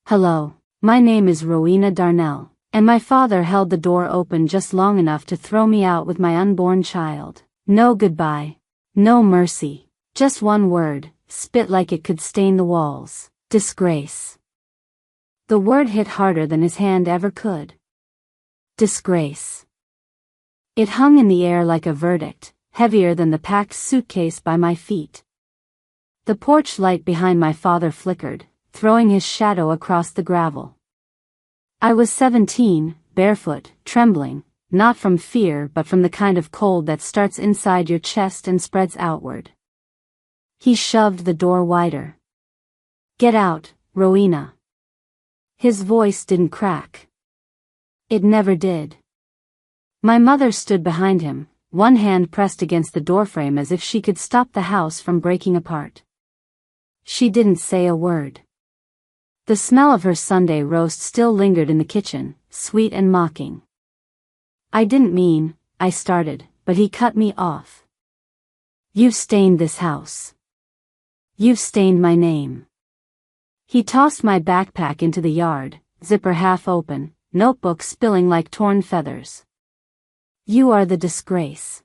Hello, my name is Rowena Darnell, and my father held the door open just long enough to throw me out with my unborn child. No goodbye. No mercy. Just one word, spit like it could stain the walls. Disgrace. The word hit harder than his hand ever could. Disgrace. It hung in the air like a verdict, heavier than the packed suitcase by my feet. The porch light behind my father flickered, throwing his shadow across the gravel. I was 17, barefoot, trembling, not from fear but from the kind of cold that starts inside your chest and spreads outward. He shoved the door wider. Get out, Rowena. His voice didn't crack. It never did. My mother stood behind him, one hand pressed against the doorframe as if she could stop the house from breaking apart. She didn't say a word. The smell of her Sunday roast still lingered in the kitchen, sweet and mocking. I didn't mean, I started, but he cut me off. You've stained this house. You've stained my name. He tossed my backpack into the yard, zipper half open, notebook spilling like torn feathers. You are the disgrace.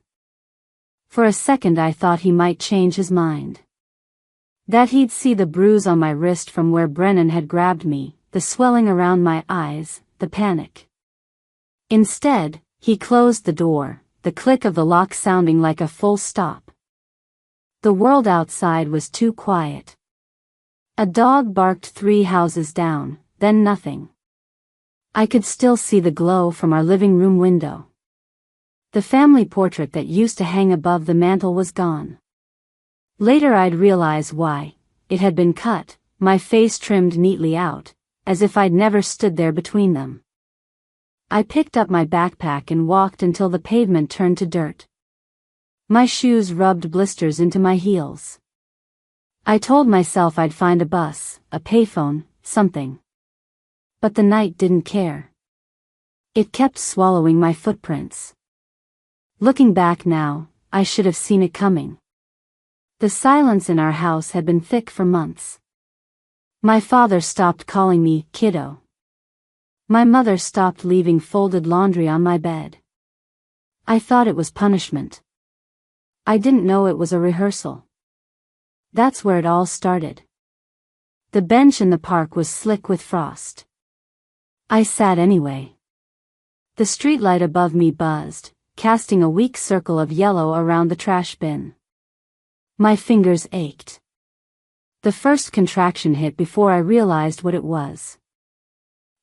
For a second I thought he might change his mind. That he'd see the bruise on my wrist from where Brennan had grabbed me, the swelling around my eyes, the panic. Instead, he closed the door, the click of the lock sounding like a full stop. The world outside was too quiet. A dog barked 3 houses down, then nothing. I could still see the glow from our living room window. The family portrait that used to hang above the mantel was gone. Later I'd realize why. It had been cut, my face trimmed neatly out, as if I'd never stood there between them. I picked up my backpack and walked until the pavement turned to dirt. My shoes rubbed blisters into my heels. I told myself I'd find a bus, a payphone, something. But the night didn't care. It kept swallowing my footprints. Looking back now, I should have seen it coming. The silence in our house had been thick for months. My father stopped calling me kiddo. My mother stopped leaving folded laundry on my bed. I thought it was punishment. I didn't know it was a rehearsal. That's where it all started. The bench in the park was slick with frost. I sat anyway. The streetlight above me buzzed, casting a weak circle of yellow around the trash bin. My fingers ached. The first contraction hit before I realized what it was.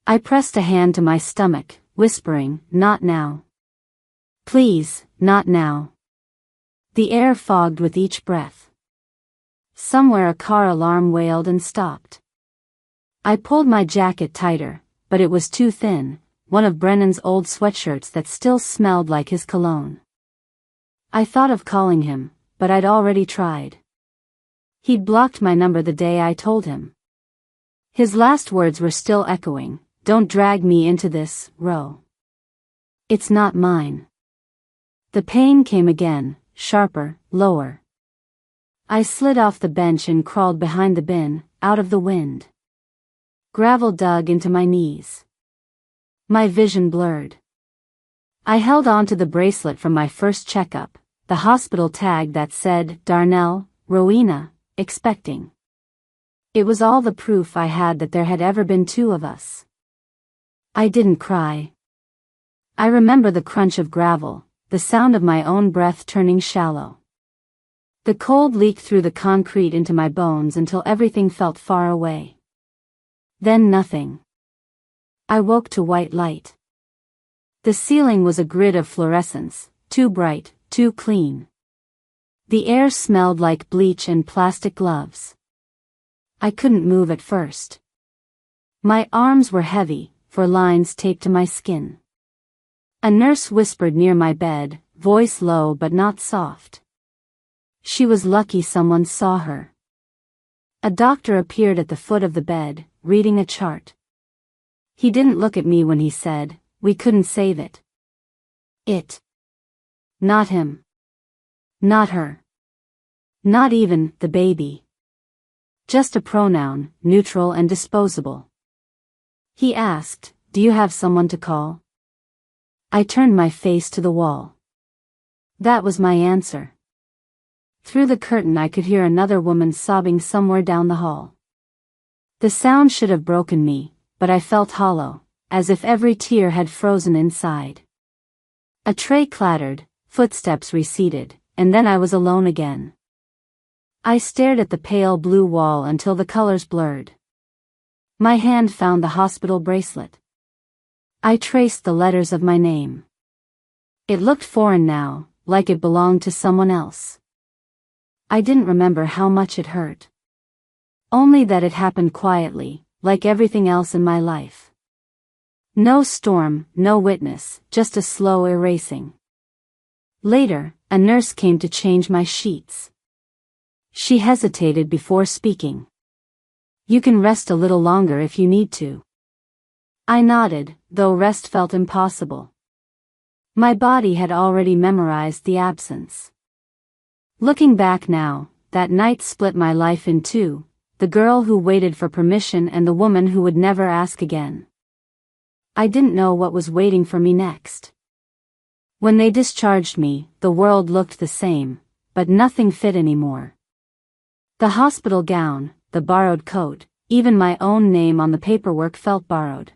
I pressed a hand to my stomach, whispering, "Not now. Please, not now." The air fogged with each breath. Somewhere a car alarm wailed and stopped. I pulled my jacket tighter, but it was too thin, one of Brennan's old sweatshirts that still smelled like his cologne. I thought of calling him, but I'd already tried. He'd blocked my number the day I told him. His last words were still echoing, "Don't drag me into this, Ro. It's not mine." The pain came again, sharper, lower. I slid off the bench and crawled behind the bin, out of the wind. Gravel dug into my knees. My vision blurred. I held on to the bracelet from my first checkup, the hospital tag that said, Darnell, Rowena, expecting. It was all the proof I had that there had ever been 2 of us. I didn't cry. I remember the crunch of gravel, the sound of my own breath turning shallow. The cold leaked through the concrete into my bones until everything felt far away. Then nothing. I woke to white light. The ceiling was a grid of fluorescence, too bright, too clean. The air smelled like bleach and plastic gloves. I couldn't move at first. My arms were heavy, for lines taped to my skin. A nurse whispered near my bed, voice low but not soft. She was lucky someone saw her. A doctor appeared at the foot of the bed, reading a chart. He didn't look at me when he said, "We couldn't save it." It. Not him. Not her. Not even the baby. Just a pronoun, neutral and disposable. He asked, "Do you have someone to call?" I turned my face to the wall. That was my answer. Through the curtain I could hear another woman sobbing somewhere down the hall. The sound should have broken me, but I felt hollow, as if every tear had frozen inside. A tray clattered, footsteps receded, and then I was alone again. I stared at the pale blue wall until the colors blurred. My hand found the hospital bracelet. I traced the letters of my name. It looked foreign now, like it belonged to someone else. I didn't remember how much it hurt. Only that it happened quietly, like everything else in my life. No storm, no witness, just a slow erasing. Later, a nurse came to change my sheets. She hesitated before speaking. "You can rest a little longer if you need to." I nodded, though rest felt impossible. My body had already memorized the absence. Looking back now, that night split my life in two, the girl who waited for permission and the woman who would never ask again. I didn't know what was waiting for me next. When they discharged me, the world looked the same, but nothing fit anymore. The hospital gown, the borrowed coat, even my own name on the paperwork felt borrowed.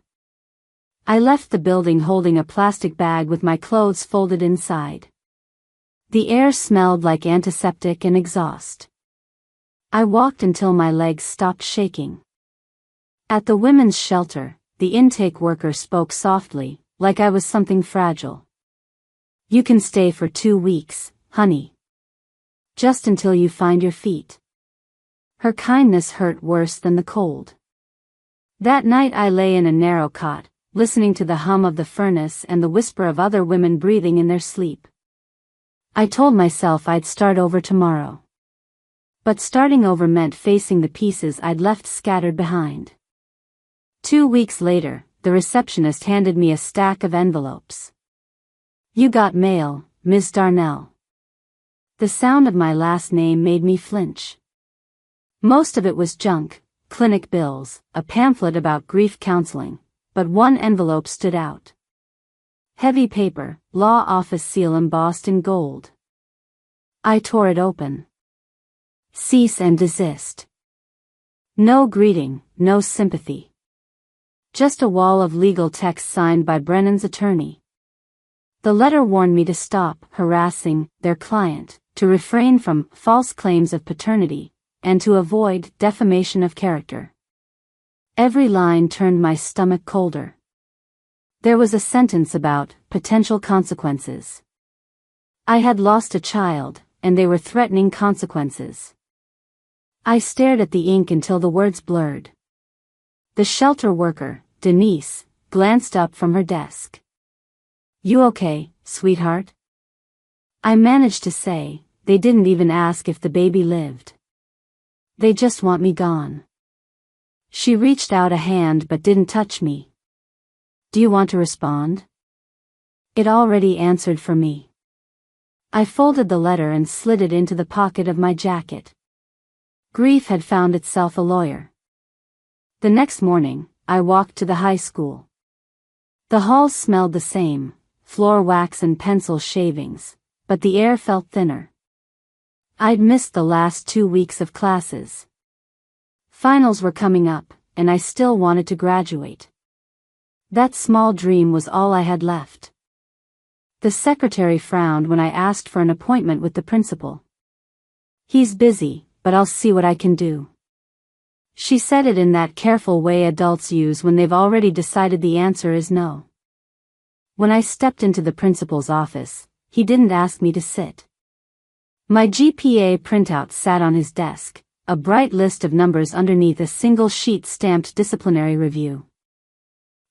I left the building holding a plastic bag with my clothes folded inside. The air smelled like antiseptic and exhaust. I walked until my legs stopped shaking. At the women's shelter, the intake worker spoke softly, like I was something fragile. "You can stay for 2 weeks, honey. Just until you find your feet." Her kindness hurt worse than the cold. That night I lay in a narrow cot, listening to the hum of the furnace and the whisper of other women breathing in their sleep. I told myself I'd start over tomorrow. But starting over meant facing the pieces I'd left scattered behind. 2 weeks later, the receptionist handed me a stack of envelopes. "You got mail, Ms. Darnell." The sound of my last name made me flinch. Most of it was junk, clinic bills, a pamphlet about grief counseling, but one envelope stood out. Heavy paper, law office seal embossed in gold. I tore it open. Cease and desist. No greeting, no sympathy. Just a wall of legal text signed by Brennan's attorney. The letter warned me to stop harassing their client, to refrain from false claims of paternity, and to avoid defamation of character. Every line turned my stomach colder. There was a sentence about potential consequences. I had lost a child, and they were threatening consequences. I stared at the ink until the words blurred. The shelter worker, Denise, glanced up from her desk. "You okay, sweetheart?" I managed to say, "They didn't even ask if the baby lived. They just want me gone." She reached out a hand but didn't touch me. "Do you want to respond?" It already answered for me. I folded the letter and slid it into the pocket of my jacket. Grief had found itself a lawyer. The next morning, I walked to the high school. The halls smelled the same, floor wax and pencil shavings, but the air felt thinner. I'd missed the last 2 weeks of classes. Finals were coming up, and I still wanted to graduate. That small dream was all I had left. The secretary frowned when I asked for an appointment with the principal. "He's busy, but I'll see what I can do." She said it in that careful way adults use when they've already decided the answer is no. When I stepped into the principal's office, he didn't ask me to sit. My GPA printout sat on his desk, a bright list of numbers underneath a single sheet stamped disciplinary review.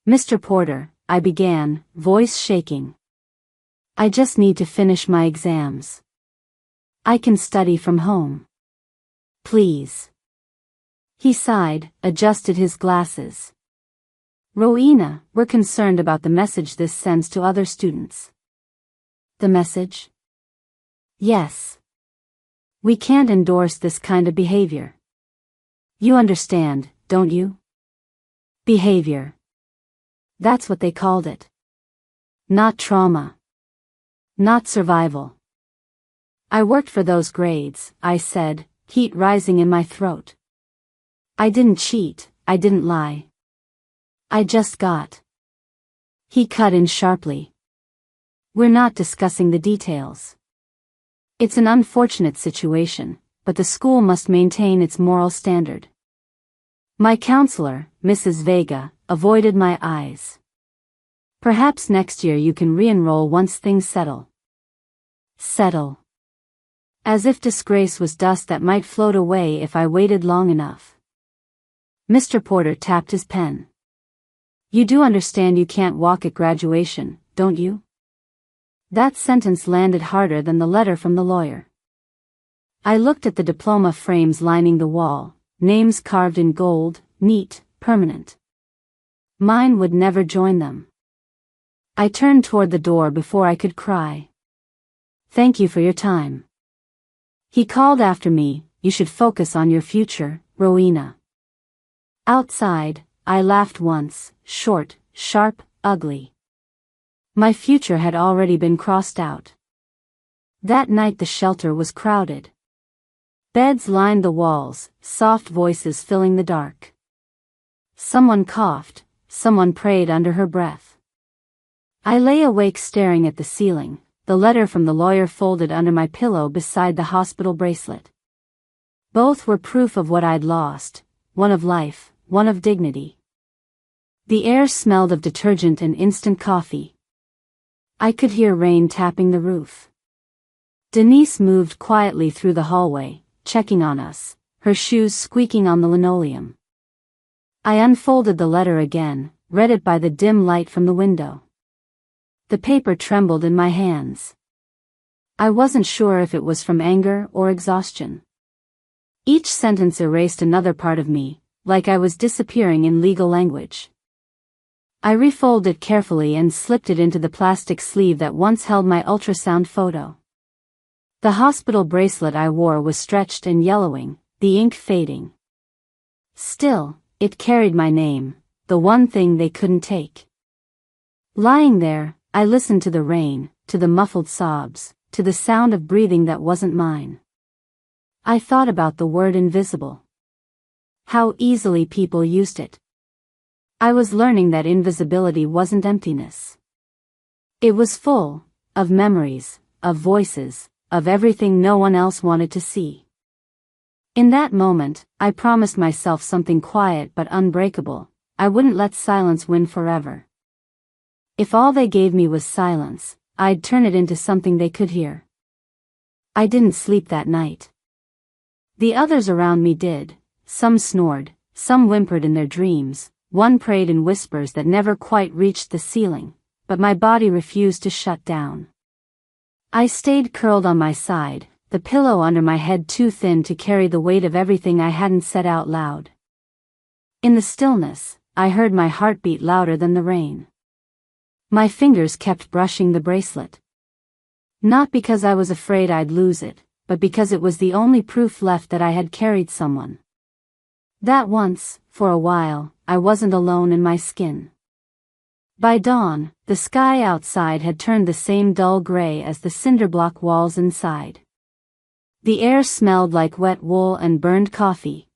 "Mr. Porter," I began, voice shaking. "I just need to finish my exams. I can study from home. Please." He sighed, adjusted his glasses. "Rowena, we're concerned about the message this sends to other students." "The message?" "Yes. We can't endorse this kind of behavior. You understand, don't you? Behavior. That's what they called it. Not trauma. Not survival. I worked for those grades, I said, heat rising in my throat. I didn't cheat, I didn't lie. I just got. He cut in sharply. We're not discussing the details. It's an unfortunate situation, but the school must maintain its moral standard. My counselor, Mrs. Vega, avoided my eyes. Perhaps next year you can re-enroll once things settle. Settle. As if disgrace was dust that might float away if I waited long enough. Mr. Porter tapped his pen. You do understand you can't walk at graduation, don't you? That sentence landed harder than the letter from the lawyer. I looked at the diploma frames lining the wall, names carved in gold, neat, permanent. Mine would never join them. I turned toward the door before I could cry. Thank you for your time. He called after me, you should focus on your future, Rowena. Outside, I laughed once, short, sharp, ugly. My future had already been crossed out. That night the shelter was crowded. Beds lined the walls, soft voices filling the dark. Someone coughed, someone prayed under her breath. I lay awake staring at the ceiling, the letter from the lawyer folded under my pillow beside the hospital bracelet. Both were proof of what I'd lost, one of life, one of dignity. The air smelled of detergent and instant coffee. I could hear rain tapping the roof. Denise moved quietly through the hallway, checking on us, her shoes squeaking on the linoleum. I unfolded the letter again, read it by the dim light from the window. The paper trembled in my hands. I wasn't sure if it was from anger or exhaustion. Each sentence erased another part of me, like I was disappearing in legal language. I refolded it carefully and slipped it into the plastic sleeve that once held my ultrasound photo. The hospital bracelet I wore was stretched and yellowing, the ink fading. Still, it carried my name, the one thing they couldn't take. Lying there, I listened to the rain, to the muffled sobs, to the sound of breathing that wasn't mine. I thought about the word invisible. How easily people used it. I was learning that invisibility wasn't emptiness. It was full, of memories, of voices, of everything no one else wanted to see. In that moment, I promised myself something quiet but unbreakable. I wouldn't let silence win forever. If all they gave me was silence, I'd turn it into something they could hear. I didn't sleep that night. The others around me did. Some snored, some whimpered in their dreams, one prayed in whispers that never quite reached the ceiling, but my body refused to shut down. I stayed curled on my side, the pillow under my head too thin to carry the weight of everything I hadn't said out loud. In the stillness, I heard my heartbeat louder than the rain. My fingers kept brushing the bracelet. Not because I was afraid I'd lose it, but because it was the only proof left that I had carried someone. That once, for a while, I wasn't alone in my skin. By dawn, the sky outside had turned the same dull gray as the cinderblock walls inside. The air smelled like wet wool and burned coffee.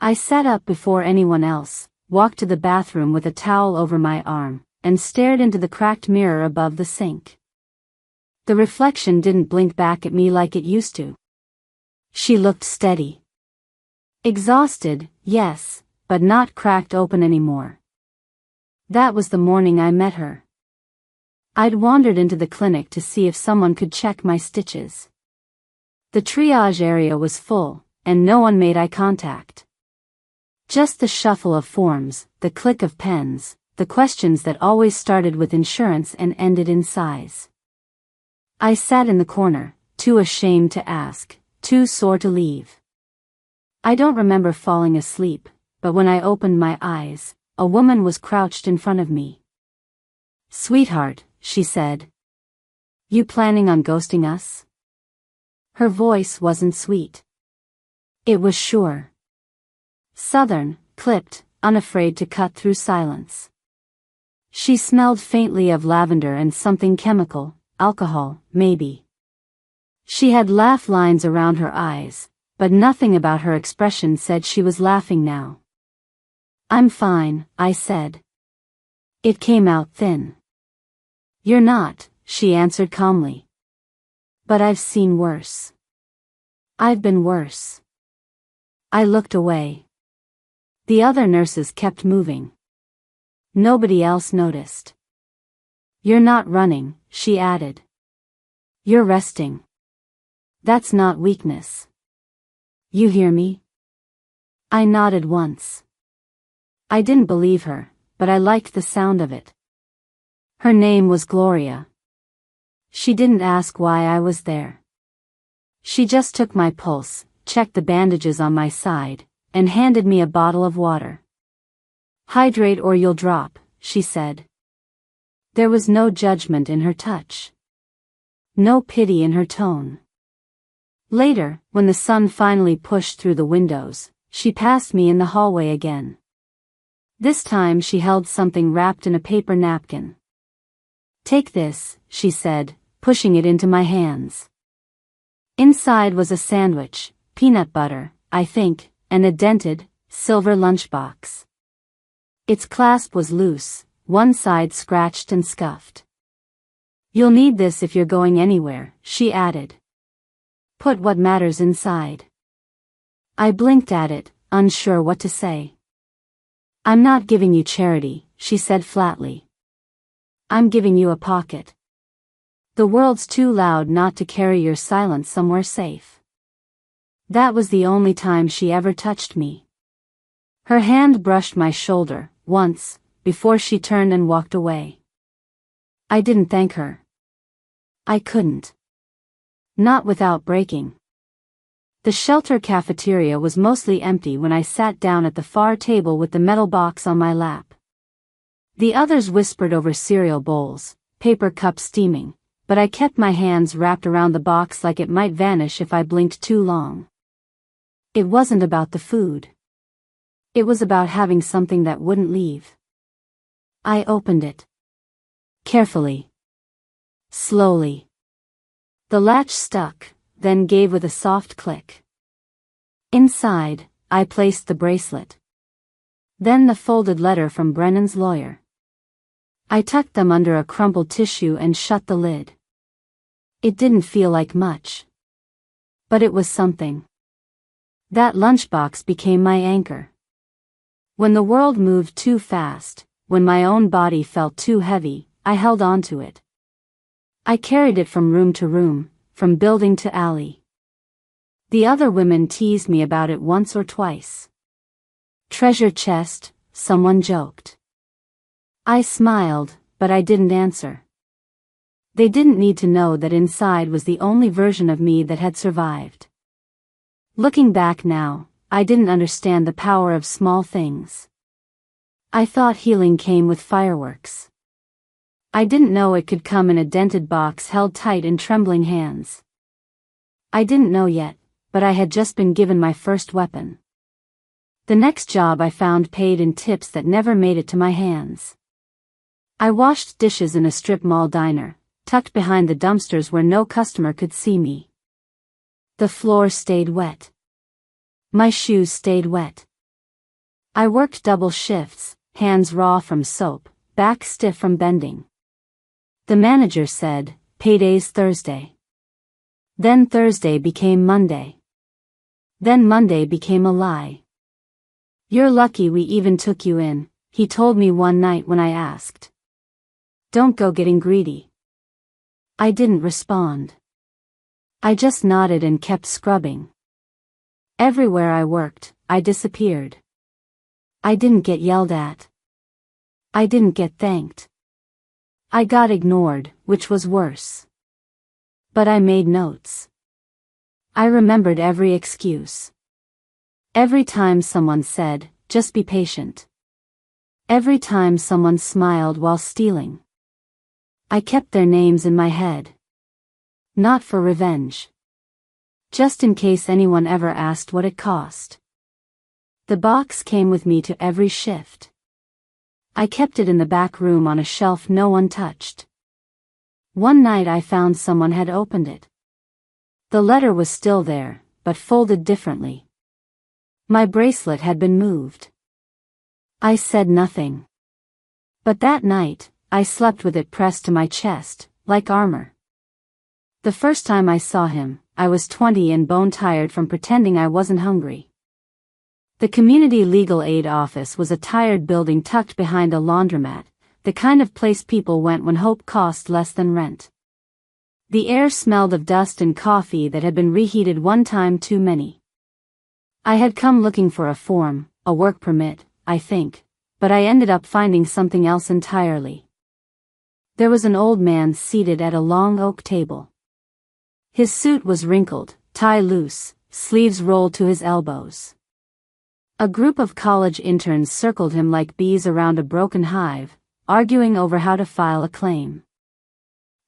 I sat up before anyone else, walked to the bathroom with a towel over my arm, and stared into the cracked mirror above the sink. The reflection didn't blink back at me like it used to. She looked steady. Exhausted, yes, but not cracked open anymore. That was the morning I met her. I'd wandered into the clinic to see if someone could check my stitches. The triage area was full, and no one made eye contact. Just the shuffle of forms, the click of pens, the questions that always started with insurance and ended in sighs. I sat in the corner, too ashamed to ask, too sore to leave. I don't remember falling asleep, but when I opened my eyes, a woman was crouched in front of me. "Sweetheart," she said. "You planning on ghosting us?" Her voice wasn't sweet. It was sure. Southern, clipped, unafraid to cut through silence. She smelled faintly of lavender and something chemical, alcohol, maybe. She had laugh lines around her eyes, but nothing about her expression said she was laughing now. "I'm fine," I said. It came out thin. "You're not," she answered calmly. "But I've seen worse. I've been worse." I looked away. The other nurses kept moving. Nobody else noticed. "You're not running," she added. "You're resting. That's not weakness. You hear me?" I nodded once. I didn't believe her, but I liked the sound of it. Her name was Gloria. She didn't ask why I was there. She just took my pulse, checked the bandages on my side, and handed me a bottle of water. "Hydrate or you'll drop," she said. There was no judgment in her touch. No pity in her tone. Later, when the sun finally pushed through the windows, she passed me in the hallway again. This time she held something wrapped in a paper napkin. "Take this," she said, pushing it into my hands. Inside was a sandwich, peanut butter, I think, and a dented, silver lunchbox. Its clasp was loose, one side scratched and scuffed. "You'll need this if you're going anywhere," she added. "Put what matters inside." I blinked at it, unsure what to say. "I'm not giving you charity," she said flatly. "I'm giving you a pocket. The world's too loud not to carry your silence somewhere safe." That was the only time she ever touched me. Her hand brushed my shoulder, once, before she turned and walked away. I didn't thank her. I couldn't. Not without breaking. The shelter cafeteria was mostly empty when I sat down at the far table with the metal box on my lap. The others whispered over cereal bowls, paper cups steaming, but I kept my hands wrapped around the box like it might vanish if I blinked too long. It wasn't about the food. It was about having something that wouldn't leave. I opened it. Carefully. Slowly. The latch stuck, then gave with a soft click. Inside, I placed the bracelet. Then the folded letter from Brennan's lawyer. I tucked them under a crumpled tissue and shut the lid. It didn't feel like much. But it was something. That lunchbox became my anchor. When the world moved too fast, when my own body felt too heavy, I held on to it. I carried it from room to room, from building to alley. The other women teased me about it once or twice. "Treasure chest," someone joked. I smiled, but I didn't answer. They didn't need to know that inside was the only version of me that had survived. Looking back now, I didn't understand the power of small things. I thought healing came with fireworks. I didn't know it could come in a dented box held tight in trembling hands. I didn't know yet, but I had just been given my first weapon. The next job I found paid in tips that never made it to my hands. I washed dishes in a strip mall diner, tucked behind the dumpsters where no customer could see me. The floor stayed wet. My shoes stayed wet. I worked double shifts, hands raw from soap, back stiff from bending. The manager said, "Payday's Thursday." Then Thursday became Monday. Then Monday became a lie. "You're lucky we even took you in," he told me one night when I asked. "Don't go getting greedy." I didn't respond. I just nodded and kept scrubbing. Everywhere I worked, I disappeared. I didn't get yelled at. I didn't get thanked. I got ignored, which was worse. But I made notes. I remembered every excuse. Every time someone said, "Just be patient." Every time someone smiled while stealing. I kept their names in my head. Not for revenge. Just in case anyone ever asked what it cost. The box came with me to every shift. I kept it in the back room on a shelf no one touched. One night I found someone had opened it. The letter was still there, but folded differently. My bracelet had been moved. I said nothing. But that night, I slept with it pressed to my chest, like armor. The first time I saw him, I was 20 and bone-tired from pretending I wasn't hungry. The community legal aid office was a tired building tucked behind a laundromat, the kind of place people went when hope cost less than rent. The air smelled of dust and coffee that had been reheated one time too many. I had come looking for a form, a work permit, I think, but I ended up finding something else entirely. There was an old man seated at a long oak table. His suit was wrinkled, tie loose, sleeves rolled to his elbows. A group of college interns circled him like bees around a broken hive, arguing over how to file a claim.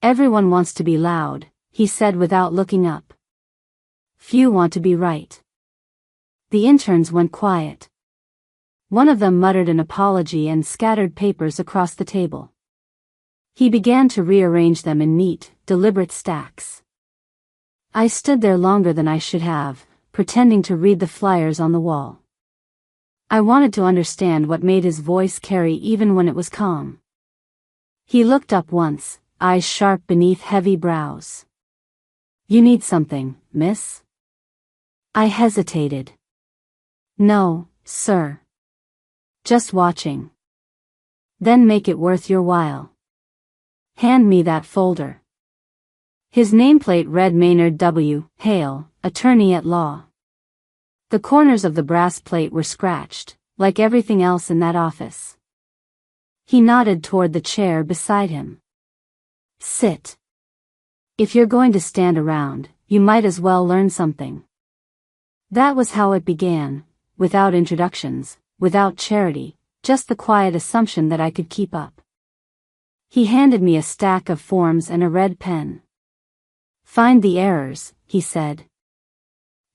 Everyone wants to be loud, he said without looking up. Few want to be right. The interns went quiet. One of them muttered an apology and scattered papers across the table. He began to rearrange them in neat, deliberate stacks. I stood there longer than I should have, pretending to read the flyers on the wall. I wanted to understand what made his voice carry even when it was calm. He looked up once, eyes sharp beneath heavy brows. You need something, miss? I hesitated. No, sir. Just watching. Then make it worth your while. Hand me that folder. His nameplate read Maynard W. Hale, attorney at law. The corners of the brass plate were scratched, like everything else in that office. He nodded toward the chair beside him. Sit. If you're going to stand around, you might as well learn something. That was how it began, without introductions, without charity, just the quiet assumption that I could keep up. He handed me a stack of forms and a red pen. Find the errors, he said.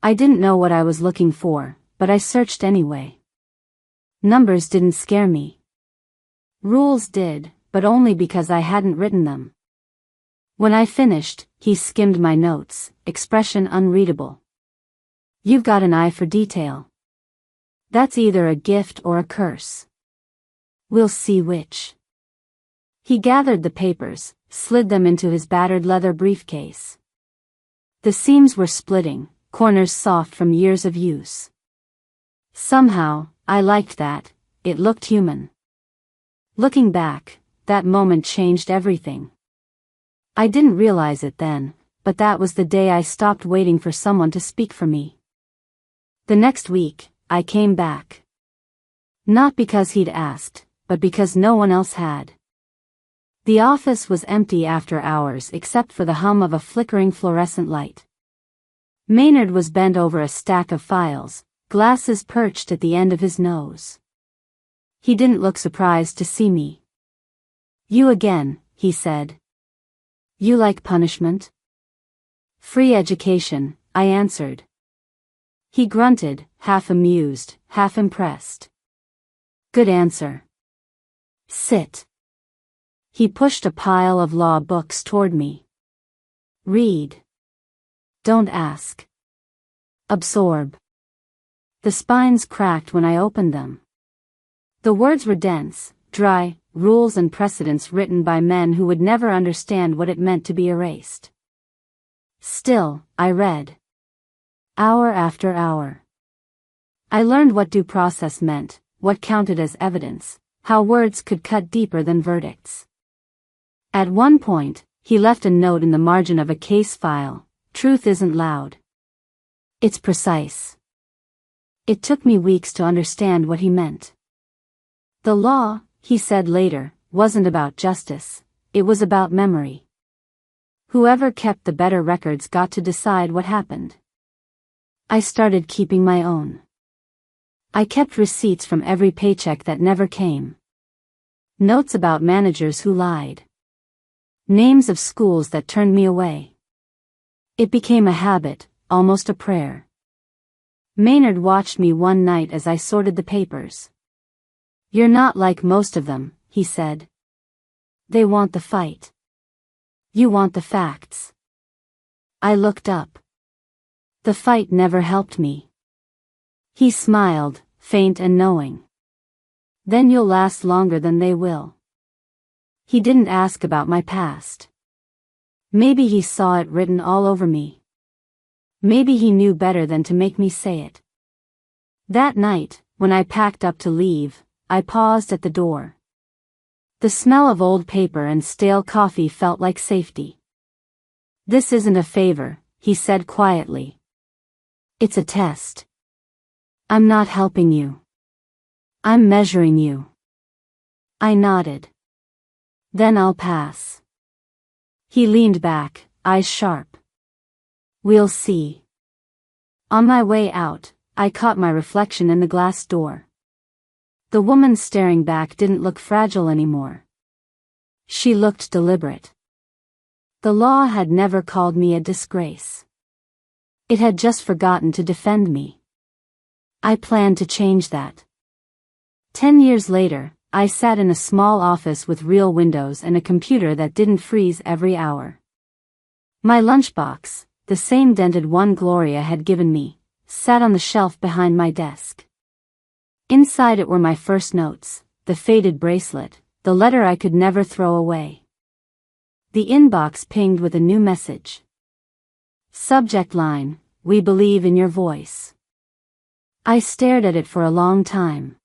I didn't know what I was looking for, but I searched anyway. Numbers didn't scare me. Rules did, but only because I hadn't written them. When I finished, he skimmed my notes, expression unreadable. You've got an eye for detail. That's either a gift or a curse. We'll see which. He gathered the papers, slid them into his battered leather briefcase. The seams were splitting, corners soft from years of use. Somehow, I liked that, it looked human. Looking back, that moment changed everything. I didn't realize it then, but that was the day I stopped waiting for someone to speak for me. The next week, I came back. Not because he'd asked, but because no one else had. The office was empty after hours except for the hum of a flickering fluorescent light. Maynard was bent over a stack of files, glasses perched at the end of his nose. He didn't look surprised to see me. You again, he said. You like punishment? Free education, I answered. He grunted, half amused, half impressed. Good answer. Sit. He pushed a pile of law books toward me. Read. Don't ask. Absorb. The spines cracked when I opened them. The words were dense, dry, rules and precedents written by men who would never understand what it meant to be erased. Still, I read. Hour after hour. I learned what due process meant, what counted as evidence, how words could cut deeper than verdicts. At one point, he left a note in the margin of a case file, truth isn't loud. It's precise. It took me weeks to understand what he meant. The law, he said later, wasn't about justice, it was about memory. Whoever kept the better records got to decide what happened. I started keeping my own. I kept receipts from every paycheck that never came. Notes about managers who lied. Names of schools that turned me away. It became a habit, almost a prayer. Maynard watched me one night as I sorted the papers. You're not like most of them, he said. They want the fight. You want the facts. I looked up. The fight never helped me. He smiled, faint and knowing. Then you'll last longer than they will. He didn't ask about my past. Maybe he saw it written all over me. Maybe he knew better than to make me say it. That night, when I packed up to leave, I paused at the door. The smell of old paper and stale coffee felt like safety. This isn't a favor, he said quietly. It's a test. I'm not helping you. I'm measuring you. I nodded. Then I'll pass. He leaned back, eyes sharp. We'll see. On my way out, I caught my reflection in the glass door. The woman staring back didn't look fragile anymore. She looked deliberate. The law had never called me a disgrace. It had just forgotten to defend me. I planned to change that. 10 years later, I sat in a small office with real windows and a computer that didn't freeze every hour. My lunchbox, the same dented one Gloria had given me, sat on the shelf behind my desk. Inside it were my first notes, the faded bracelet, the letter I could never throw away. The inbox pinged with a new message. Subject line, "We believe in your voice." I stared at it for a long time.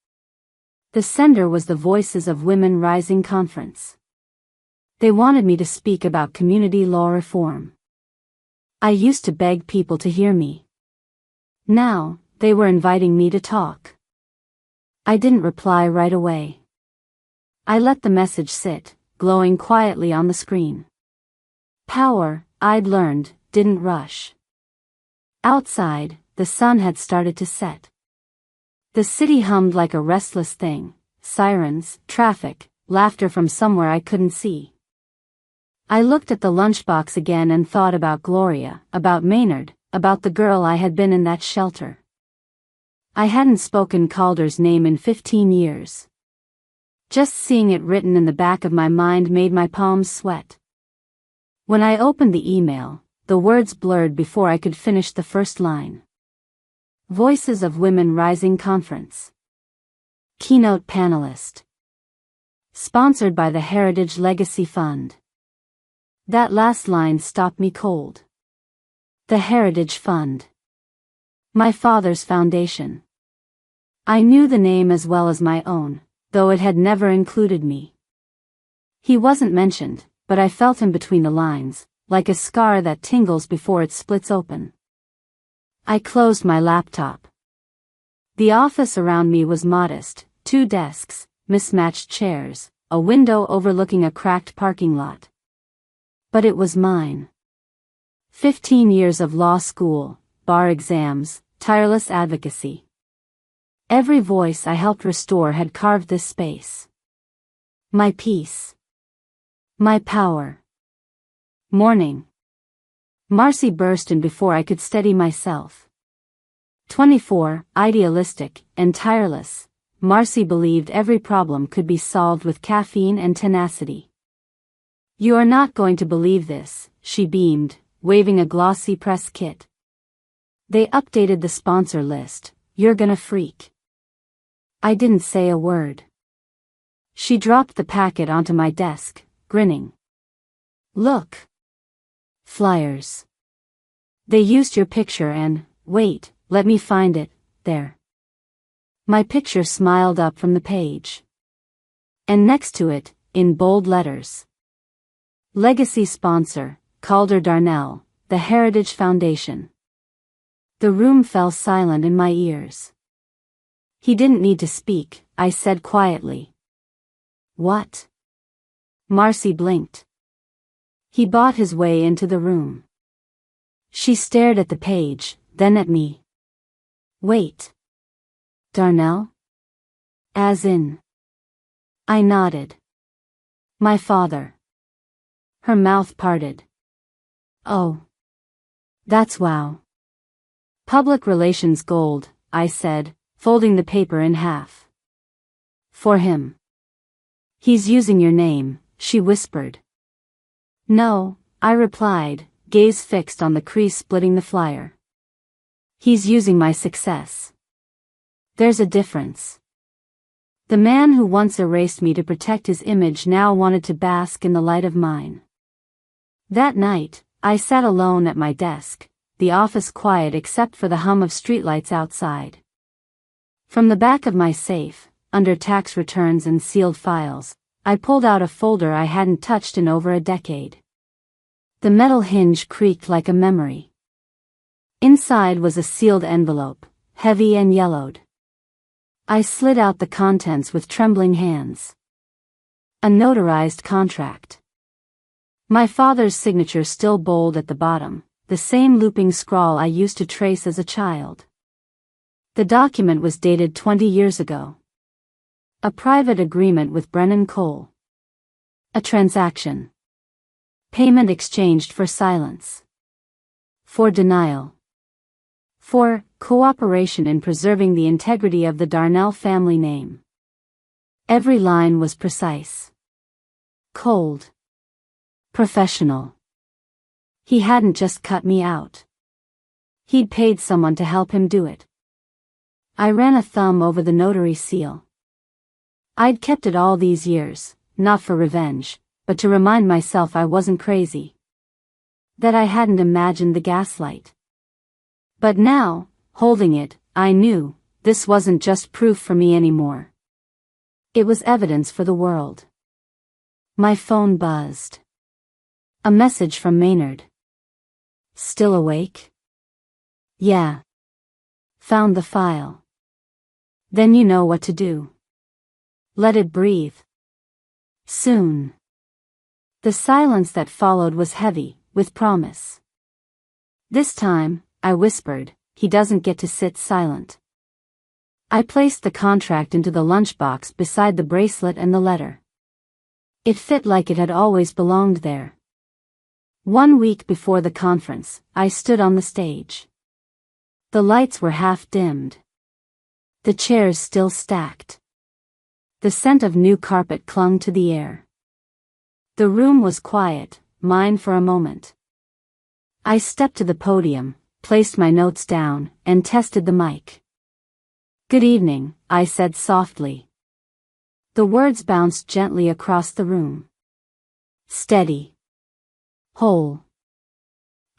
The sender was the Voices of Women Rising Conference. They wanted me to speak about community law reform. I used to beg people to hear me. Now, they were inviting me to talk. I didn't reply right away. I let the message sit, glowing quietly on the screen. Power, I'd learned, didn't rush. Outside, the sun had started to set. The city hummed like a restless thing, sirens, traffic, laughter from somewhere I couldn't see. I looked at the lunchbox again and thought about Gloria, about Maynard, about the girl I had been in that shelter. I hadn't spoken Calder's name in 15 years. Just seeing it written in the back of my mind made my palms sweat. When I opened the email, the words blurred before I could finish the first line. Voices of Women Rising Conference. Keynote panelist. Sponsored by the Heritage Legacy Fund. That last line stopped me cold. The Heritage Fund. My father's foundation. I knew the name as well as my own, though it had never included me. He wasn't mentioned, but I felt him between the lines, like a scar that tingles before it splits open. I closed my laptop. The office around me was modest, 2 desks, mismatched chairs, a window overlooking a cracked parking lot. But it was mine. 15 years of law school, bar exams, tireless advocacy. Every voice I helped restore had carved this space. My peace. My power. Morning. Marcy burst in before I could steady myself. 24, idealistic, and tireless, Marcy believed every problem could be solved with caffeine and tenacity. You are not going to believe this, she beamed, waving a glossy press kit. They updated the sponsor list, you're gonna freak. I didn't say a word. She dropped the packet onto my desk, grinning. Look. Flyers. They used your picture and, wait, let me find it, there. My picture smiled up from the page. And next to it, in bold letters. Legacy sponsor, Calder Darnell, the Heritage Foundation. The room fell silent in my ears. He didn't need to speak, I said quietly. What? Marcy blinked. He bought his way into the room. She stared at the page, then at me. Wait. Darnell? As in? I nodded. My father. Her mouth parted. Oh. That's wow. Public relations gold, I said, folding the paper in half. For him. He's using your name, she whispered. No, I replied, gaze fixed on the crease splitting the flyer. He's using my success. There's a difference. The man who once erased me to protect his image now wanted to bask in the light of mine. That night, I sat alone at my desk, the office quiet except for the hum of streetlights outside. From the back of my safe, under tax returns and sealed files, I pulled out a folder I hadn't touched in over a decade. The metal hinge creaked like a memory. Inside was a sealed envelope, heavy and yellowed. I slid out the contents with trembling hands. A notarized contract. My father's signature still bold at the bottom, the same looping scrawl I used to trace as a child. The document was dated 20 years ago. A private agreement with Brennan Cole. A transaction. Payment exchanged for silence. For denial. For cooperation in preserving the integrity of the Darnell family name. Every line was precise. Cold. Professional. He hadn't just cut me out. He'd paid someone to help him do it. I ran a thumb over the notary seal. I'd kept it all these years, not for revenge, but to remind myself I wasn't crazy. That I hadn't imagined the gaslight. But now, holding it, I knew, this wasn't just proof for me anymore. It was evidence for the world. My phone buzzed. A message from Maynard. Still awake? Yeah. Found the file. Then you know what to do. Let it breathe. Soon. The silence that followed was heavy, with promise. This time, I whispered, he doesn't get to sit silent. I placed the contract into the lunchbox beside the bracelet and the letter. It fit like it had always belonged there. 1 week before the conference, I stood on the stage. The lights were half dimmed. The chairs still stacked. The scent of new carpet clung to the air. The room was quiet, mine for a moment. I stepped to the podium, placed my notes down, and tested the mic. Good evening, I said softly. The words bounced gently across the room. Steady. Whole.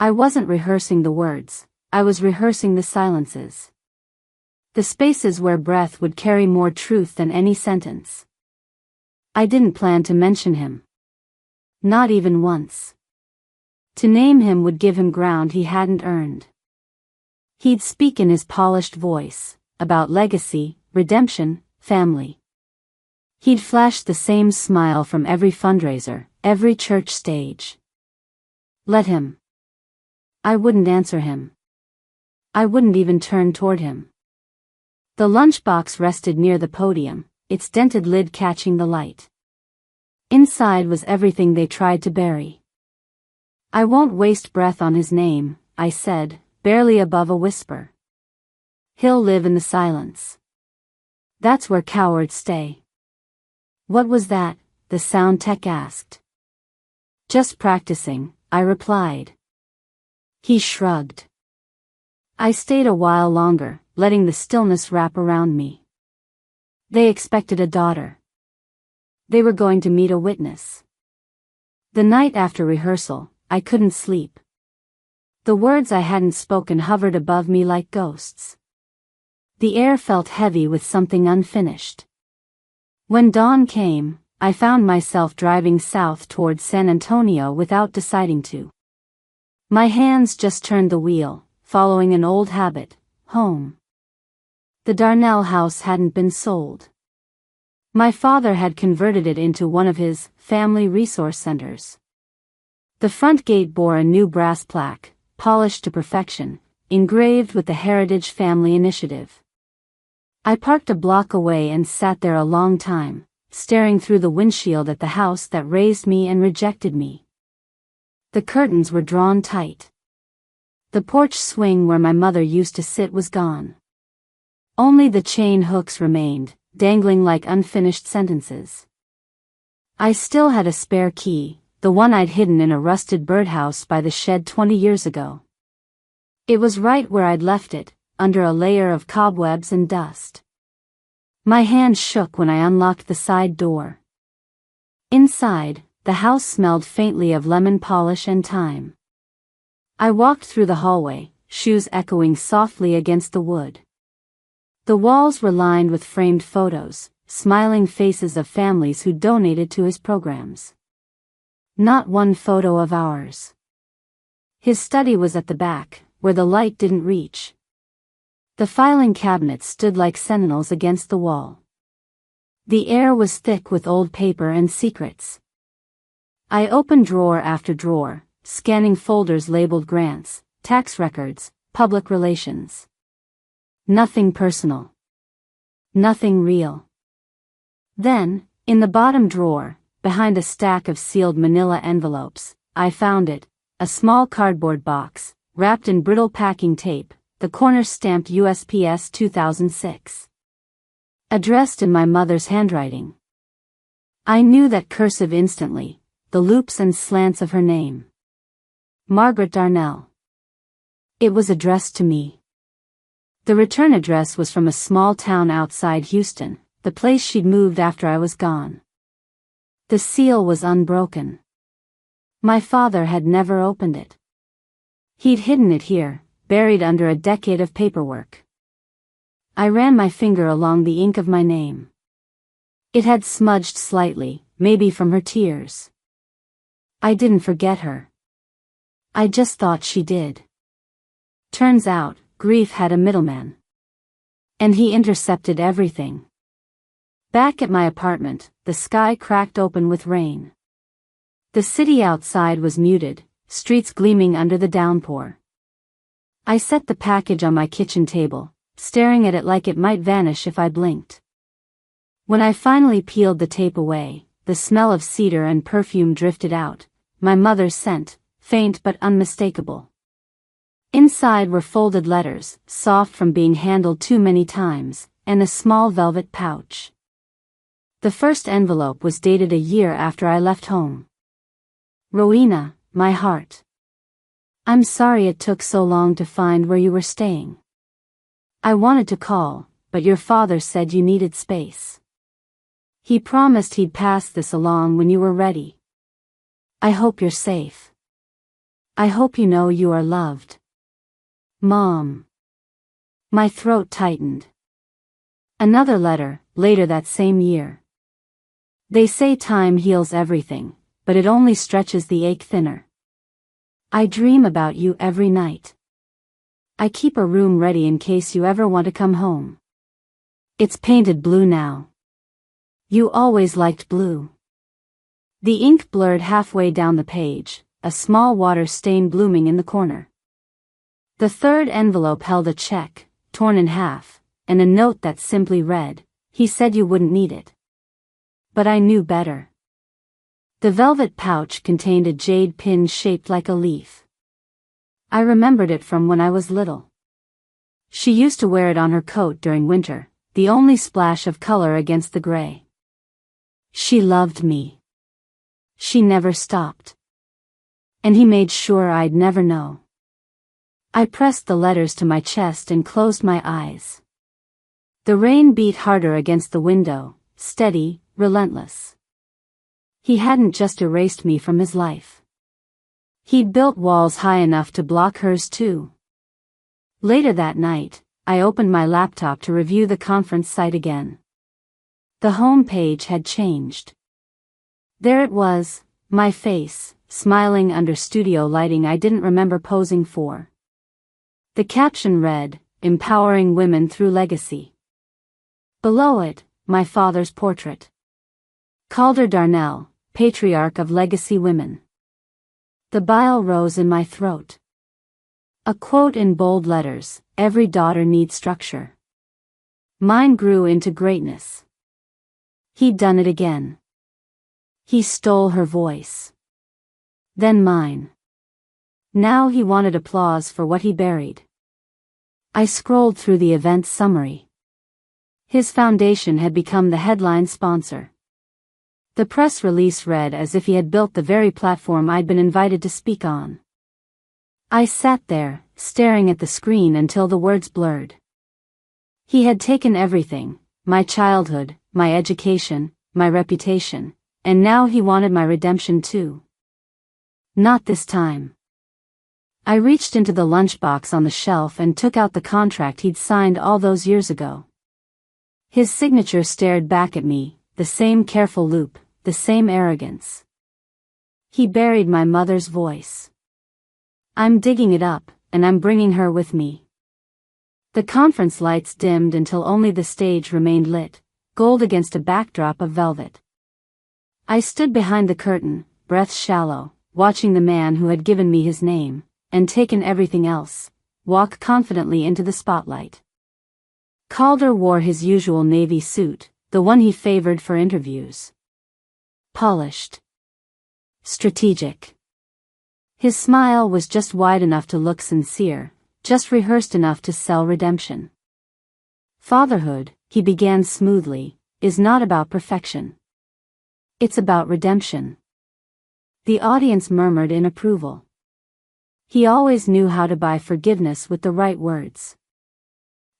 I wasn't rehearsing the words, I was rehearsing the silences. The spaces where breath would carry more truth than any sentence. I didn't plan to mention him. Not even once. To name him would give him ground he hadn't earned. He'd speak in his polished voice, about legacy, redemption, family. He'd flash the same smile from every fundraiser, every church stage. Let him. I wouldn't answer him. I wouldn't even turn toward him. The lunchbox rested near the podium, its dented lid catching the light. Inside was everything they tried to bury. I won't waste breath on his name, I said, barely above a whisper. He'll live in the silence. That's where cowards stay. What was that? The sound tech asked. Just practicing, I replied. He shrugged. I stayed a while longer, letting the stillness wrap around me. They expected a daughter. They were going to meet a witness. The night after rehearsal, I couldn't sleep. The words I hadn't spoken hovered above me like ghosts. The air felt heavy with something unfinished. When dawn came, I found myself driving south towards San Antonio without deciding to. My hands just turned the wheel, following an old habit, home. The Darnell house hadn't been sold. My father had converted it into one of his family resource centers. The front gate bore a new brass plaque, polished to perfection, engraved with the Heritage Family Initiative. I parked a block away and sat there a long time, staring through the windshield at the house that raised me and rejected me. The curtains were drawn tight. The porch swing where my mother used to sit was gone. Only the chain hooks remained, dangling like unfinished sentences. I still had a spare key, the one I'd hidden in a rusted birdhouse by the shed 20 years ago. It was right where I'd left it, under a layer of cobwebs and dust. My hand shook when I unlocked the side door. Inside, the house smelled faintly of lemon polish and thyme. I walked through the hallway, shoes echoing softly against the wood. The walls were lined with framed photos, smiling faces of families who donated to his programs. Not one photo of ours. His study was at the back, where the light didn't reach. The filing cabinets stood like sentinels against the wall. The air was thick with old paper and secrets. I opened drawer after drawer, scanning folders labeled grants, tax records, public relations. Nothing personal. Nothing real. Then, in the bottom drawer, behind a stack of sealed manila envelopes, I found it, a small cardboard box, wrapped in brittle packing tape, the corner stamped USPS 2006. Addressed in my mother's handwriting. I knew that cursive instantly, the loops and slants of her name. Margaret Darnell. It was addressed to me. The return address was from a small town outside Houston, the place she'd moved after I was gone. The seal was unbroken. My father had never opened it. He'd hidden it here, buried under a decade of paperwork. I ran my finger along the ink of my name. It had smudged slightly, maybe from her tears. I didn't forget her. I just thought she did. Turns out, grief had a middleman. And he intercepted everything. Back at my apartment, the sky cracked open with rain. The city outside was muted, streets gleaming under the downpour. I set the package on my kitchen table, staring at it like it might vanish if I blinked. When I finally peeled the tape away, the smell of cedar and perfume drifted out, my mother's scent, faint but unmistakable. Inside were folded letters, soft from being handled too many times, and a small velvet pouch. The first envelope was dated a year after I left home. Rowena, my heart. I'm sorry it took so long to find where you were staying. I wanted to call, but your father said you needed space. He promised he'd pass this along when you were ready. I hope you're safe. I hope you know you are loved. Mom. My throat tightened. Another letter, later that same year. They say time heals everything, but it only stretches the ache thinner. I dream about you every night. I keep a room ready in case you ever want to come home. It's painted blue now. You always liked blue. The ink blurred halfway down the page, a small water stain blooming in the corner. The third envelope held a check, torn in half, and a note that simply read, "He said you wouldn't need it." But I knew better. The velvet pouch contained a jade pin shaped like a leaf. I remembered it from when I was little. She used to wear it on her coat during winter, the only splash of color against the gray. She loved me. She never stopped. And he made sure I'd never know. I pressed the letters to my chest and closed my eyes. The rain beat harder against the window, steady, relentless. He hadn't just erased me from his life. He'd built walls high enough to block hers too. Later that night, I opened my laptop to review the conference site again. The home page had changed. There it was, my face, smiling under studio lighting I didn't remember posing for. The caption read, "Empowering Women Through Legacy." Below it, my father's portrait. Calder Darnell, patriarch of legacy women. The bile rose in my throat. A quote in bold letters, "Every daughter needs structure." Mine grew into greatness. He'd done it again. He stole her voice. Then mine. Now he wanted applause for what he buried. I scrolled through the event summary. His foundation had become the headline sponsor. The press release read as if he had built the very platform I'd been invited to speak on. I sat there, staring at the screen until the words blurred. He had taken everything, my childhood, my education, my reputation, and now he wanted my redemption too. Not this time. I reached into the lunchbox on the shelf and took out the contract he'd signed all those years ago. His signature stared back at me, the same careful loop, the same arrogance. He buried my mother's voice. I'm digging it up, and I'm bringing her with me. The conference lights dimmed until only the stage remained lit, gold against a backdrop of velvet. I stood behind the curtain, breath shallow, watching the man who had given me his name, and taken everything else, walk confidently into the spotlight. Calder wore his usual navy suit, the one he favored for interviews. Polished. Strategic. His smile was just wide enough to look sincere, just rehearsed enough to sell redemption. Fatherhood, he began smoothly, is not about perfection. It's about redemption. The audience murmured in approval. He always knew how to buy forgiveness with the right words.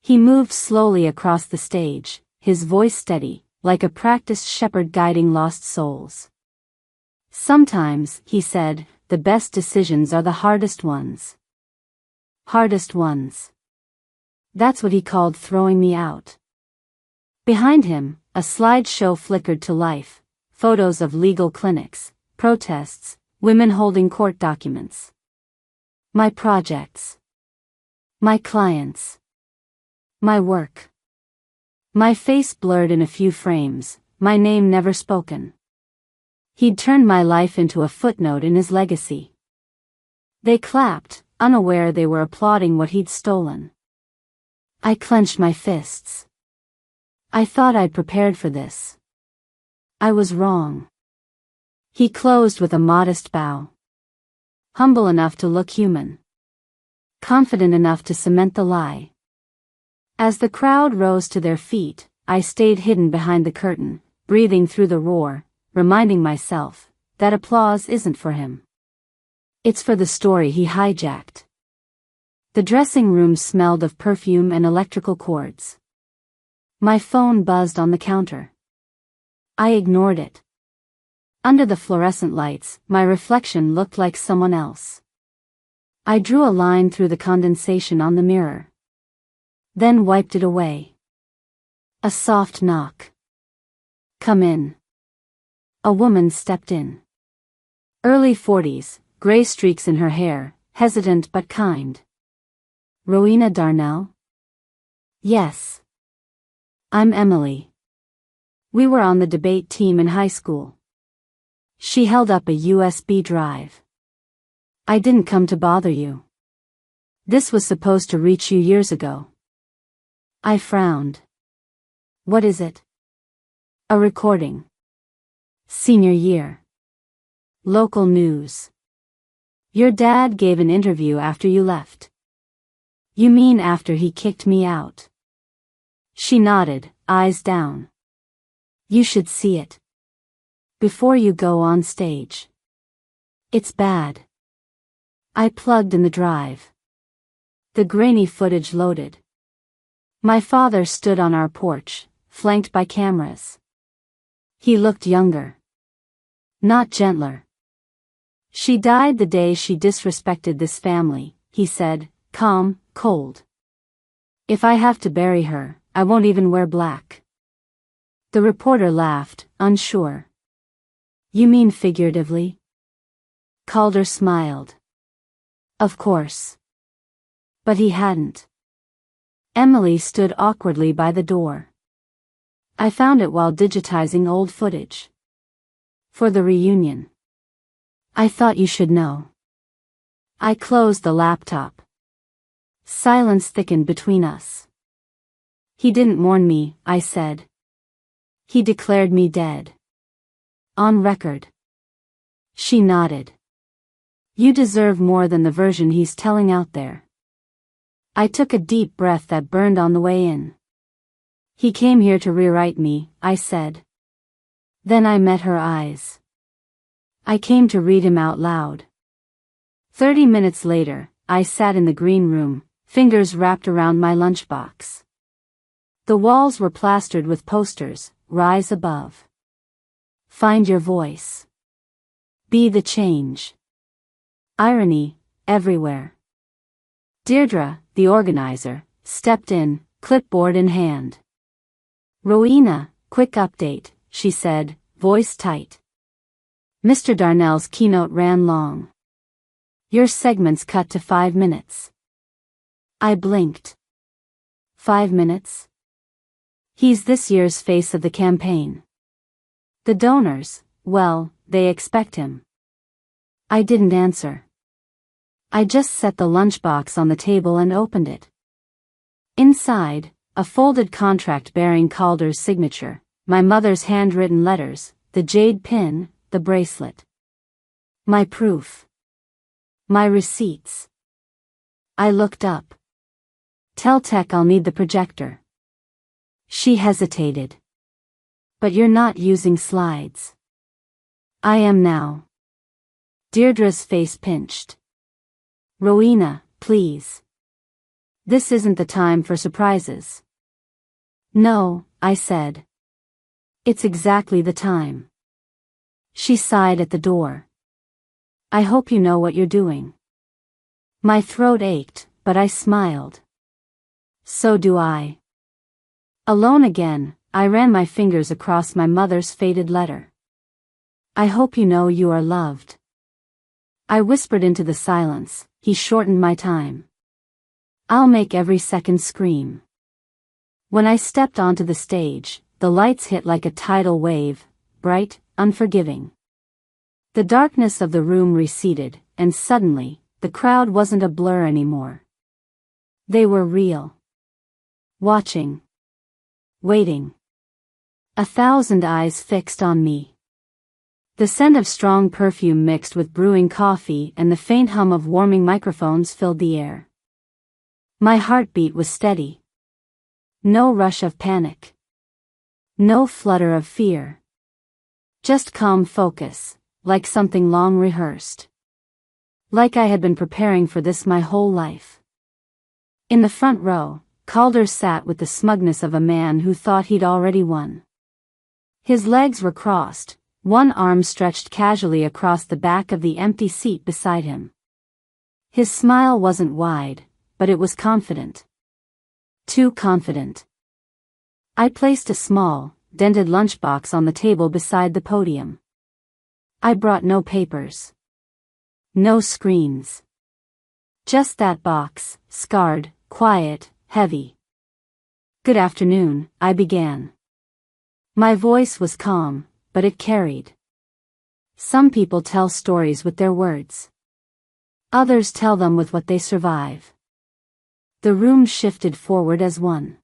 He moved slowly across the stage, his voice steady, like a practiced shepherd guiding lost souls. Sometimes, he said, the best decisions are the hardest ones. Hardest ones. That's what he called throwing me out. Behind him, a slideshow flickered to life, photos of legal clinics, protests, women holding court documents. My projects. My clients. My work. My face blurred in a few frames, my name never spoken. He'd turned my life into a footnote in his legacy. They clapped, unaware they were applauding what he'd stolen. I clenched my fists. I thought I'd prepared for this. I was wrong. He closed with a modest bow. Humble enough to look human. Confident enough to cement the lie. As the crowd rose to their feet, I stayed hidden behind the curtain, breathing through the roar, reminding myself that applause isn't for him. It's for the story he hijacked. The dressing room smelled of perfume and electrical cords. My phone buzzed on the counter. I ignored it. Under the fluorescent lights, my reflection looked like someone else. I drew a line through the condensation on the mirror. Then wiped it away. A soft knock. Come in. A woman stepped in. Early 40s, gray streaks in her hair, hesitant but kind. Rowena Darnell? Yes. I'm Emily. We were on the debate team in high school. She held up a USB drive. I didn't come to bother you. This was supposed to reach you years ago. I frowned. What is it? A recording. Senior year. Local news. Your dad gave an interview after you left. You mean after he kicked me out? She nodded, eyes down. You should see it. Before you go on stage. It's bad. I plugged in the drive. The grainy footage loaded. My father stood on our porch, flanked by cameras. He looked younger. Not gentler. She died the day she disrespected this family, he said, calm, cold. If I have to bury her, I won't even wear black. The reporter laughed, unsure. You mean figuratively? Calder smiled. Of course. But he hadn't. Emily stood awkwardly by the door. I found it while digitizing old footage. For the reunion. I thought you should know. I closed the laptop. Silence thickened between us. He didn't mourn me, I said. He declared me dead. On record. She nodded. You deserve more than the version he's telling out there. I took a deep breath that burned on the way in. He came here to rewrite me, I said. Then I met her eyes. I came to read him out loud. 30 minutes later, I sat in the green room, fingers wrapped around my lunchbox. The walls were plastered with posters, Rise Above. Find your voice. Be the change. Irony, everywhere. Deirdre, the organizer, stepped in, clipboard in hand. Rowena, quick update, she said, voice tight. Mr. Darnell's keynote ran long. Your segment's cut to 5 minutes. I blinked. 5 minutes? He's this year's face of the campaign. The donors, well, they expect him. I didn't answer. I just set the lunchbox on the table and opened it. Inside, a folded contract bearing Calder's signature, my mother's handwritten letters, the jade pin, the bracelet. My proof. My receipts. I looked up. Tell Tech I'll need the projector. She hesitated. But you're not using slides. I am now. Deirdre's face pinched. Rowena, please. This isn't the time for surprises. No, I said. It's exactly the time. She sighed at the door. I hope you know what you're doing. My throat ached, but I smiled. So do I. Alone again, I ran my fingers across my mother's faded letter. I hope you know you are loved. I whispered into the silence, he shortened my time. I'll make every second scream. When I stepped onto the stage, the lights hit like a tidal wave, bright, unforgiving. The darkness of the room receded, and suddenly, the crowd wasn't a blur anymore. They were real. Watching. Waiting. 1,000 eyes fixed on me. The scent of strong perfume mixed with brewing coffee and the faint hum of warming microphones filled the air. My heartbeat was steady. No rush of panic. No flutter of fear. Just calm focus, like something long rehearsed. Like I had been preparing for this my whole life. In the front row, Calder sat with the smugness of a man who thought he'd already won. His legs were crossed, one arm stretched casually across the back of the empty seat beside him. His smile wasn't wide, but it was confident. Too confident. I placed a small, dented lunchbox on the table beside the podium. I brought no papers. No screens. Just that box, scarred, quiet, heavy. Good afternoon, I began. My voice was calm, but it carried. Some people tell stories with their words. Others tell them with what they survive. The room shifted forward as one.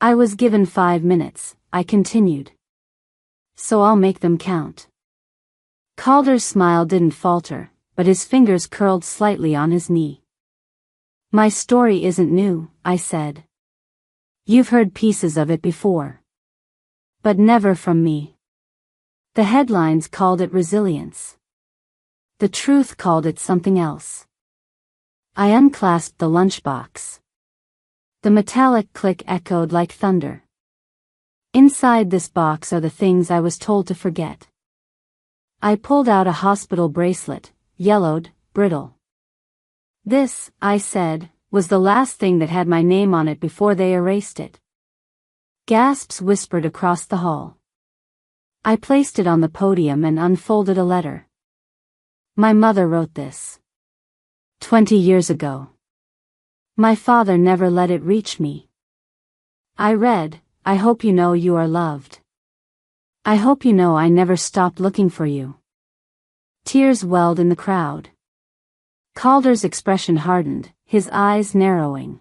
I was given 5 minutes, I continued. So I'll make them count. Calder's smile didn't falter, but his fingers curled slightly on his knee. My story isn't new, I said. You've heard pieces of it before. But never from me. The headlines called it resilience. The truth called it something else. I unclasped the lunchbox. The metallic click echoed like thunder. Inside this box are the things I was told to forget. I pulled out a hospital bracelet, yellowed, brittle. This, I said, was the last thing that had my name on it before they erased it. Gasps whispered across the hall. I placed it on the podium and unfolded a letter. My mother wrote this. 20 years ago. My father never let it reach me. I read, I hope you know you are loved. I hope you know I never stopped looking for you. Tears welled in the crowd. Calder's expression hardened, his eyes narrowing.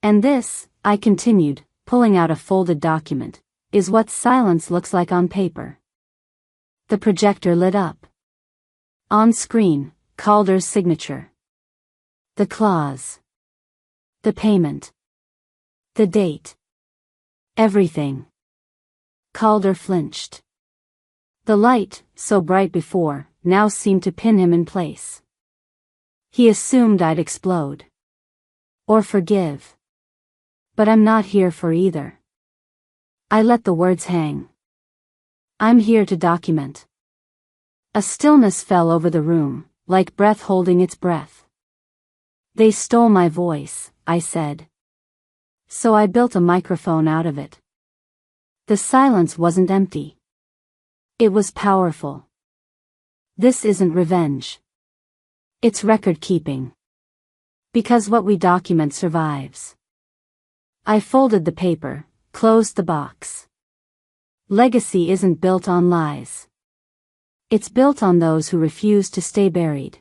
And this, I continued, pulling out a folded document, is what silence looks like on paper. The projector lit up. On screen, Calder's signature. The clause. The payment. The date. Everything. Calder flinched. The light, so bright before, now seemed to pin him in place. He assumed I'd explode. Or forgive. But I'm not here for either. I let the words hang. I'm here to document. A stillness fell over the room, like breath holding its breath. They stole my voice, I said. So I built a microphone out of it. The silence wasn't empty. It was powerful. This isn't revenge. It's record-keeping. Because what we document survives. I folded the paper, closed the box. Legacy isn't built on lies. It's built on those who refuse to stay buried.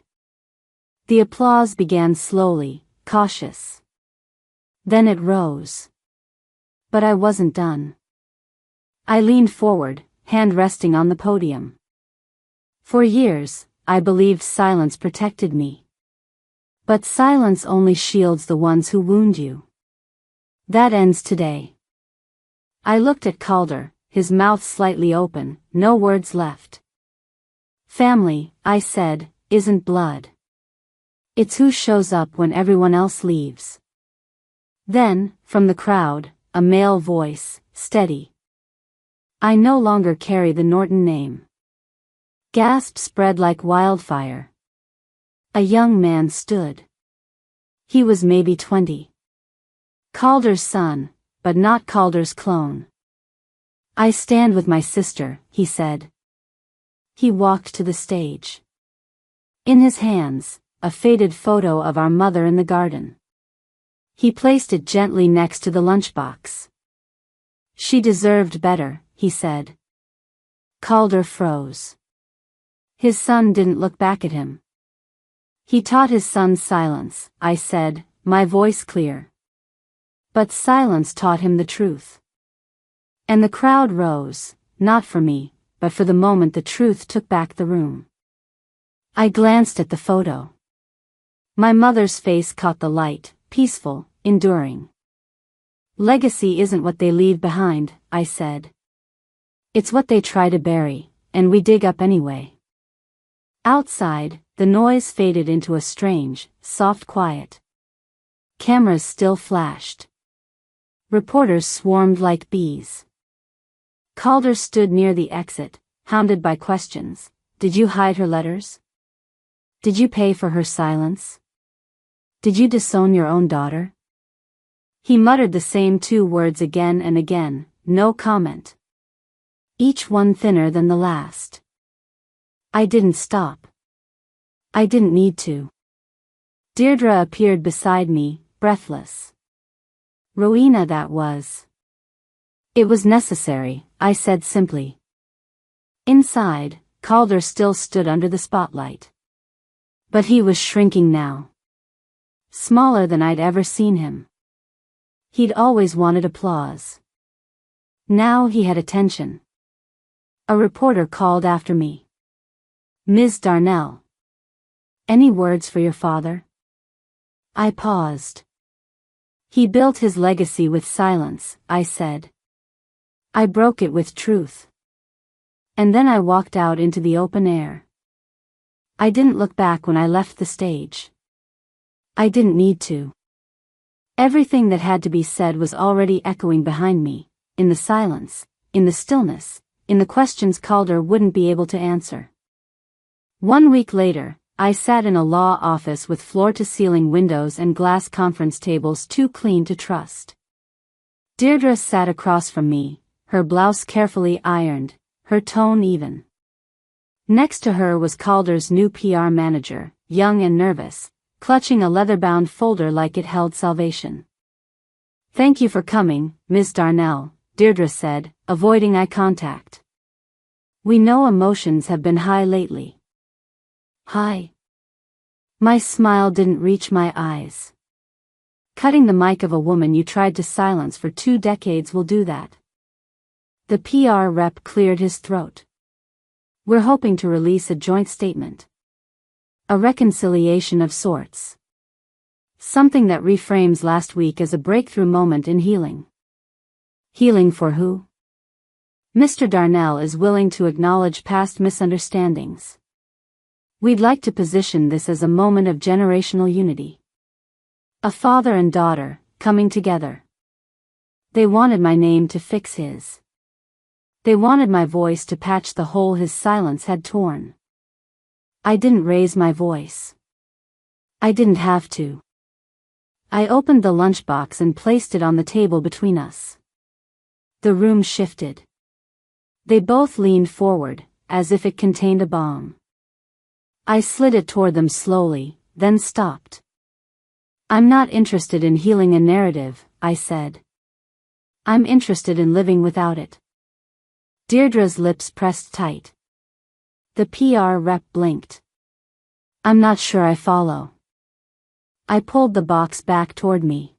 The applause began slowly, cautious. Then it rose. But I wasn't done. I leaned forward, hand resting on the podium. For years, I believed silence protected me. But silence only shields the ones who wound you. That ends today. I looked at Calder, his mouth slightly open, no words left. Family, I said, isn't blood. It's who shows up when everyone else leaves. Then, from the crowd, a male voice, steady. I no longer carry the Norton name. Gasps spread like wildfire. A young man stood. He was maybe 20. Calder's son, but not Calder's clone. I stand with my sister, he said. He walked to the stage. In his hands, a faded photo of our mother in the garden. He placed it gently next to the lunchbox. She deserved better, he said. Calder froze. His son didn't look back at him. He taught his son silence, I said, my voice clear. But silence taught him the truth. And the crowd rose, not for me, but for the moment the truth took back the room. I glanced at the photo. My mother's face caught the light, peaceful, enduring. Legacy isn't what they leave behind, I said. It's what they try to bury, and we dig up anyway. Outside, the noise faded into a strange, soft quiet. Cameras still flashed. Reporters swarmed like bees. Calder stood near the exit, hounded by questions. Did you hide her letters? Did you pay for her silence? Did you disown your own daughter? He muttered the same two words again and again, no comment. Each one thinner than the last. I didn't stop. I didn't need to. Deirdre appeared beside me, breathless. Rowena, that was. It was necessary, I said simply. Inside, Calder still stood under the spotlight. But he was shrinking now. Smaller than I'd ever seen him. He'd always wanted applause. Now he had attention. A reporter called after me. Ms. Darnell. Any words for your father? I paused. He built his legacy with silence, I said. I broke it with truth. And then I walked out into the open air. I didn't look back when I left the stage. I didn't need to. Everything that had to be said was already echoing behind me, in the silence, in the stillness, in the questions Calder wouldn't be able to answer. 1 week later, I sat in a law office with floor-to-ceiling windows and glass conference tables too clean to trust. Deirdre sat across from me, her blouse carefully ironed, her tone even. Next to her was Calder's new PR manager, young and nervous, clutching a leather-bound folder like it held salvation. Thank you for coming, Ms. Darnell, Deirdre said, avoiding eye contact. We know emotions have been high lately. Hi. My smile didn't reach my eyes. Cutting the mic of a woman you tried to silence for 2 decades will do that. The PR rep cleared his throat. We're hoping to release a joint statement. A reconciliation of sorts. Something that reframes last week as a breakthrough moment in healing. Healing for who? Mr. Darnell is willing to acknowledge past misunderstandings. We'd like to position this as a moment of generational unity. A father and daughter, coming together. They wanted my name to fix his. They wanted my voice to patch the hole his silence had torn. I didn't raise my voice. I didn't have to. I opened the lunchbox and placed it on the table between us. The room shifted. They both leaned forward, as if it contained a bomb. I slid it toward them slowly, then stopped. I'm not interested in healing a narrative, I said. I'm interested in living without it. Deirdre's lips pressed tight. The PR rep blinked. I'm not sure I follow. I pulled the box back toward me.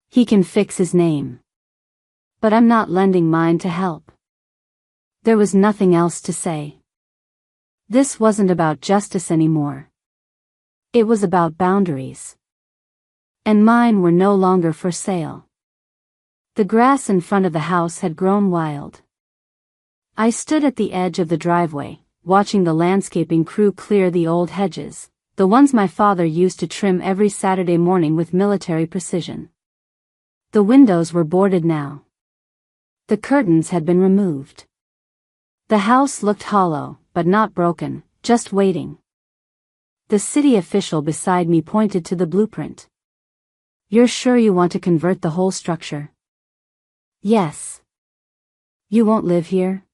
He can fix his name. But I'm not lending mine to help. There was nothing else to say. This wasn't about justice anymore. It was about boundaries. And mine were no longer for sale. The grass in front of the house had grown wild. I stood at the edge of the driveway, watching the landscaping crew clear the old hedges, the ones my father used to trim every Saturday morning with military precision. The windows were boarded now. The curtains had been removed. The house looked hollow, but not broken, just waiting. The city official beside me pointed to the blueprint. You're sure you want to convert the whole structure? Yes. You won't live here?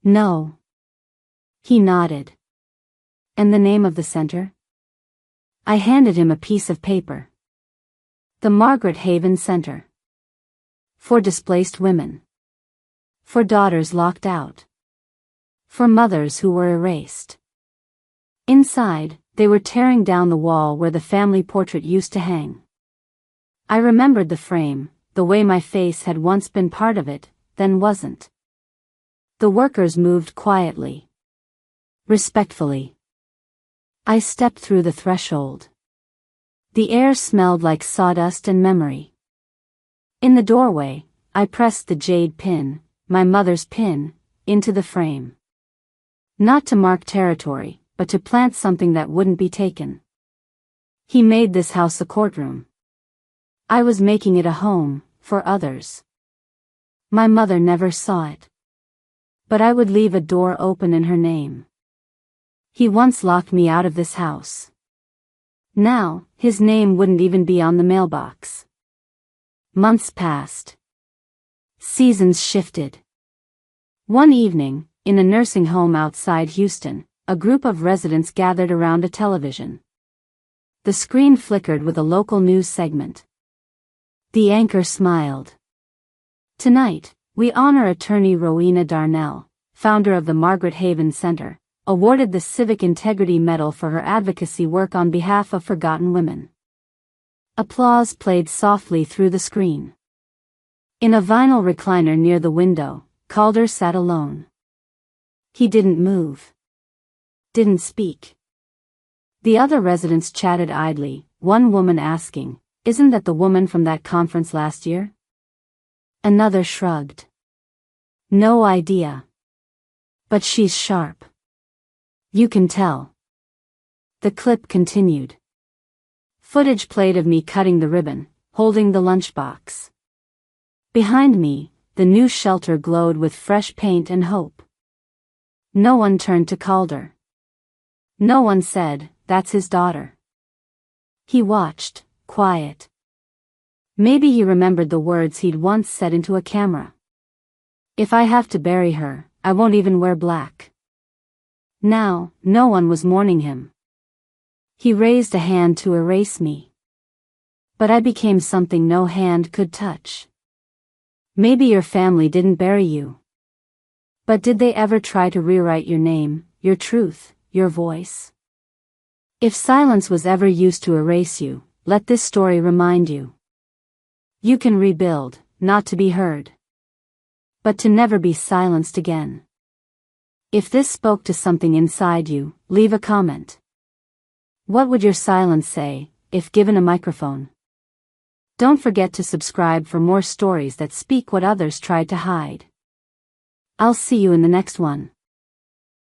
No. He nodded. And the name of the center? I handed him a piece of paper. The Margaret Haven Center. For displaced women. For daughters locked out. For mothers who were erased. Inside, they were tearing down the wall where the family portrait used to hang. I remembered the frame, the way my face had once been part of it, then wasn't. The workers moved quietly. Respectfully. I stepped through the threshold. The air smelled like sawdust and memory. In the doorway, I pressed the jade pin, my mother's pin, into the frame. Not to mark territory, but to plant something that wouldn't be taken. He made this house a courtroom. I was making it a home, for others. My mother never saw it. But I would leave a door open in her name. He once locked me out of this house. Now, his name wouldn't even be on the mailbox. Months passed. Seasons shifted. One evening, in a nursing home outside Houston, a group of residents gathered around a television. The screen flickered with a local news segment. The anchor smiled. Tonight, we honor attorney Rowena Darnell, founder of the Margaret Haven Center, awarded the Civic Integrity Medal for her advocacy work on behalf of forgotten women. Applause played softly through the screen. In a vinyl recliner near the window, Calder sat alone. He didn't move. Didn't speak. The other residents chatted idly, one woman asking, "Isn't that the woman from that conference last year?" Another shrugged. "No idea. But she's sharp. You can tell." The clip continued. Footage played of me cutting the ribbon, holding the lunchbox. Behind me, the new shelter glowed with fresh paint and hope. No one turned to Calder. No one said, "That's his daughter." He watched, quiet. Maybe he remembered the words he'd once said into a camera. "If I have to bury her, I won't even wear black." Now, no one was mourning him. He raised a hand to erase me. But I became something no hand could touch. Maybe your family didn't bury you. But did they ever try to rewrite your name, your truth, your voice? If silence was ever used to erase you, let this story remind you. You can rebuild, not to be heard. But to never be silenced again. If this spoke to something inside you, leave a comment. What would your silence say, if given a microphone? Don't forget to subscribe for more stories that speak what others tried to hide. I'll see you in the next one.